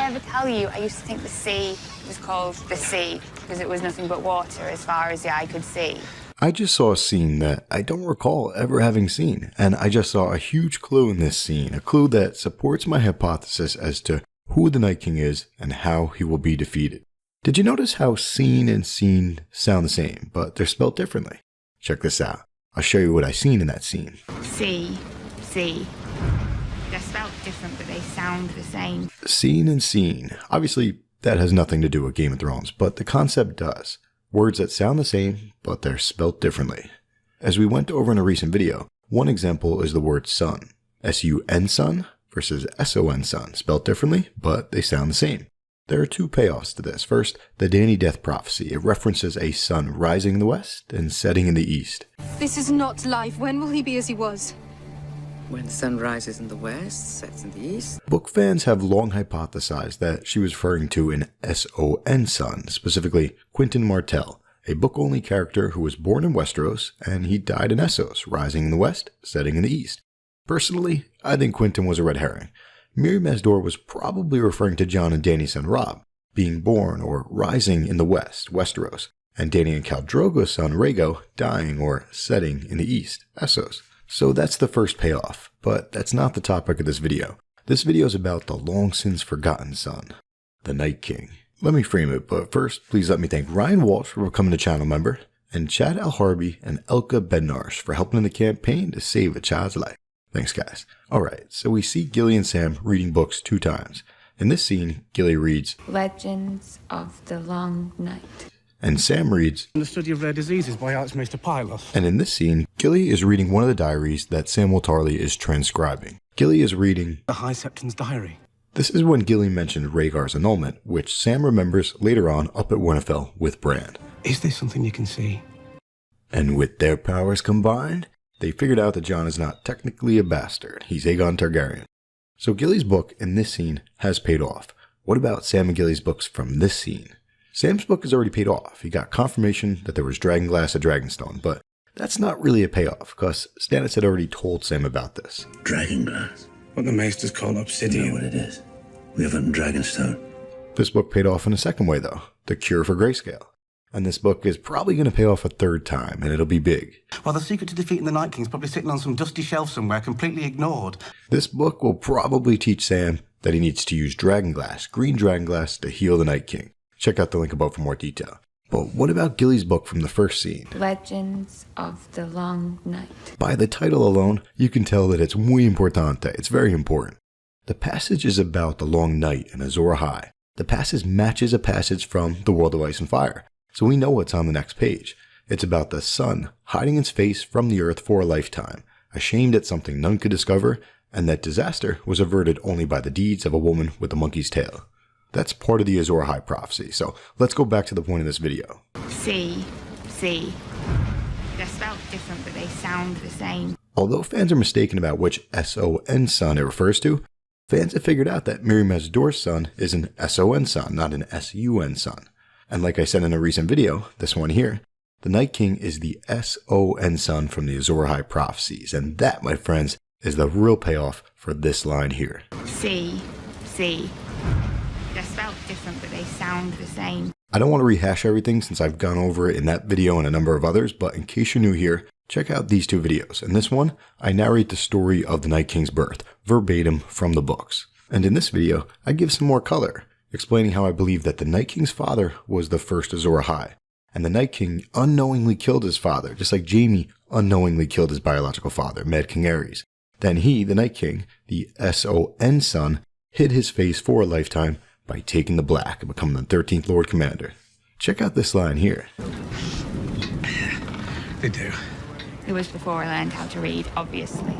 I ever tell you I used to think the sea was called the sea because it was nothing but water as far as the eye could see? I just saw a scene that I don't recall ever having seen, and I just saw a huge clue in this scene, a clue that supports my hypothesis as to who the Night King is and how he will be defeated. Did you notice how seen and seen sound the same, but they're spelled differently? Check this out. I'll show you what I seen in that scene. See. They're spelled different, but they sound the same. Seen and seen. Obviously, that has nothing to do with Game of Thrones, but the concept does. Words that sound the same, but they're spelt differently. As we went over in a recent video, one example is the word sun. S-U-N sun versus S-O-N sun, spelt differently, but they sound the same. There are two payoffs to this. First, the Dany death prophecy. It references a sun rising in the west and setting in the east. This is not life. When will he be as he was? When the sun rises in the west, sets in the east. Book fans have long hypothesized that she was referring to an S-O-N sun, specifically Quentyn Martell, a book-only character who was born in Westeros, and he died in Essos, rising in the west, setting in the east. Personally, I think Quentyn was a red herring. Mirri Maz Duur was probably referring to Jon and Dany's son Robb, being born or rising in the west, Westeros, and Dany and Khal Drogo's son Rhaego dying or setting in the east, Essos. So that's the first payoff, but that's not the topic of this video. This video is about the long since forgotten son, the Night King. Let me frame it, but first, please let me thank Ryan Walsh for becoming a channel member, and Chad Al-Harbi and Elka Bednarsh for helping in the campaign to save a child's life. Thanks, guys. Alright, so we see Gilly and Sam reading books 2 times. In this scene, Gilly reads, Legends of the Long Night. And Sam reads, The Study of Rare Diseases by Archmaester Pylos. And in this scene, Gilly is reading one of the diaries that Samwell Tarly is transcribing. Gilly is reading The High Septon's diary. This is when Gilly mentioned Rhaegar's annulment, which Sam remembers later on up at Winterfell with Bran. Is this something you can see? And with their powers combined, they figured out that Jon is not technically a bastard. He's Aegon Targaryen. So Gilly's book in this scene has paid off. What about Sam and Gilly's books from this scene? Sam's book has already paid off. He got confirmation that there was dragonglass at Dragonstone, but that's not really a payoff, because Stannis had already told Sam about this. Dragonglass? What the maesters call obsidian. You know what it is. We have it in Dragonstone. This book paid off in a second way, though. The Cure for Grayscale. And this book is probably going to pay off a third time, and it'll be big. Well, the secret to defeating the Night King is probably sitting on some dusty shelf somewhere, completely ignored. This book will probably teach Sam that he needs to use dragonglass, green dragonglass, to heal the Night King. Check out the link above for more detail. But what about Gilly's book from the first scene? Legends of the Long Night. By the title alone, you can tell that it's muy importante. It's very important. The passage is about the long night in Azor Ahai. The passage matches a passage from The World of Ice and Fire, so we know what's on the next page. It's about the sun hiding its face from the earth for a lifetime, ashamed at something none could discover, and that disaster was averted only by the deeds of a woman with a monkey's tail. That's part of the Azor Ahai prophecy, so let's go back to the point of this video. See. They're spelled different, but they sound the same. Although fans are mistaken about which S-O-N son it refers to, fans have figured out that Mirri Maz Duur's son is an S-O-N son, not an S-U-N son. And like I said in a recent video, this one here, the Night King is the S-O-N son from the Azor Ahai prophecies, and that, my friends, is the real payoff for this line here. See. They're spelled different, but they sound the same. I don't want to rehash everything since I've gone over it in that video and a number of others, but in case you're new here, check out these 2 videos. In this one, I narrate the story of the Night King's birth, verbatim from the books. And in this video, I give some more color, explaining how I believe that the Night King's father was the first Azor Ahai, and the Night King unknowingly killed his father, just like Jaime unknowingly killed his biological father, Mad King Aerys. Then he, the Night King, the S-O-N son, hid his face for a lifetime by taking the black and becoming the 13th Lord Commander. Check out this line here. They do. It was before I learned how to read, obviously.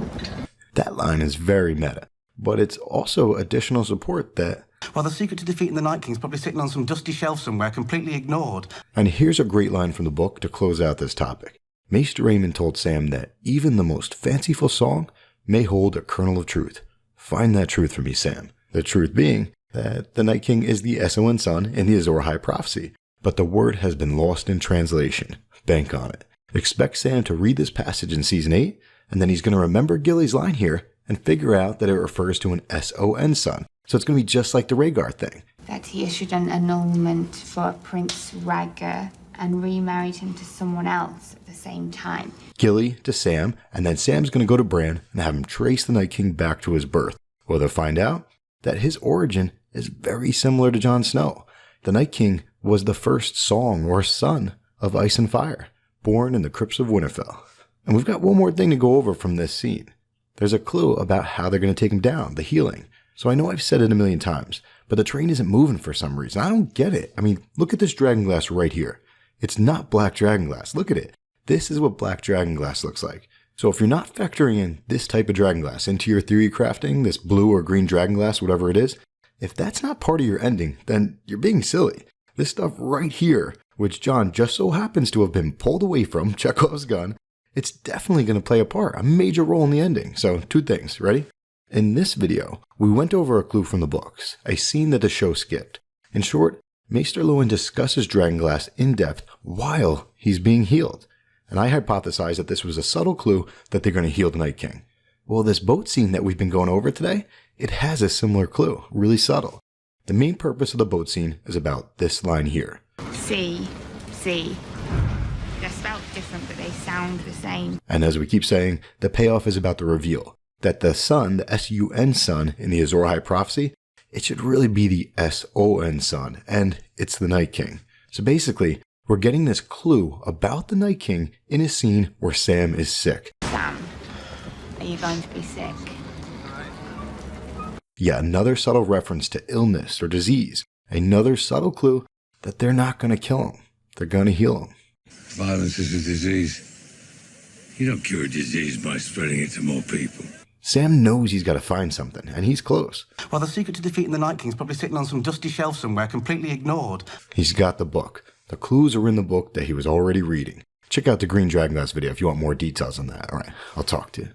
That line is very meta, but it's also additional support that... Well, the secret to defeating the Night King is probably sitting on some dusty shelf somewhere, completely ignored. And here's a great line from the book to close out this topic. Maester Aemon told Sam that even the most fanciful song may hold a kernel of truth. Find that truth for me, Sam. The truth being that the Night King is the S-O-N son in the Azor Ahai prophecy, but the word has been lost in translation. Bank on it. Expect Sam to read this passage in Season 8, and then he's going to remember Gilly's line here and figure out that it refers to an S-O-N son, So it's going to be just like the Rhaegar thing. That he issued an annulment for Prince Rhaegar and remarried him to someone else at the same time. Gilly to Sam, and then Sam's going to go to Bran and have him trace the Night King back to his birth, where they'll find out that his origin is very similar to Jon Snow. The Night King was the first song or son of Ice and Fire, born in the crypts of Winterfell. And we've got one more thing to go over from this scene. There's a clue about how they're going to take him down, the healing. So I know I've said it a million times, but the train isn't moving for some reason. I don't get it. I mean, look at this dragonglass right here. It's not black dragonglass. Look at it. This is what black dragonglass looks like. So if you're not factoring in this type of dragonglass into your theory crafting, this blue or green dragonglass, whatever it is, if that's not part of your ending, then you're being silly. This stuff right here, which Jon just so happens to have been pulled away from Chekhov's gun, it's definitely going to play a part, a major role in the ending. So 2 things, ready? In this video, we went over a clue from the books, a scene that the show skipped. In short, Maester Luwin discusses dragonglass in depth while he's being healed. And I hypothesized that this was a subtle clue that they're going to heal the Night King. Well, this boat scene that we've been going over today, it has a similar clue, really subtle. The main purpose of the boat scene is about this line here. See. They're spelled different, but they sound the same. And as we keep saying, the payoff is about the reveal. That the sun, the S-U-N sun in the Azor Ahai prophecy, it should really be the S-O-N sun, and it's the Night King. So basically, we're getting this clue about the Night King in a scene where Sam is sick. Sam, are you going to be sick? Yeah, another subtle reference to illness or disease. Another subtle clue that they're not going to kill him. They're going to heal him. Violence is a disease. You don't cure a disease by spreading it to more people. Sam knows he's got to find something, and he's close. Well, the secret to defeating the Night King's probably sitting on some dusty shelf somewhere, completely ignored. He's got the book. The clues are in the book that he was already reading. Check out the Green Dragonglass video if you want more details on that. All right, I'll talk to you.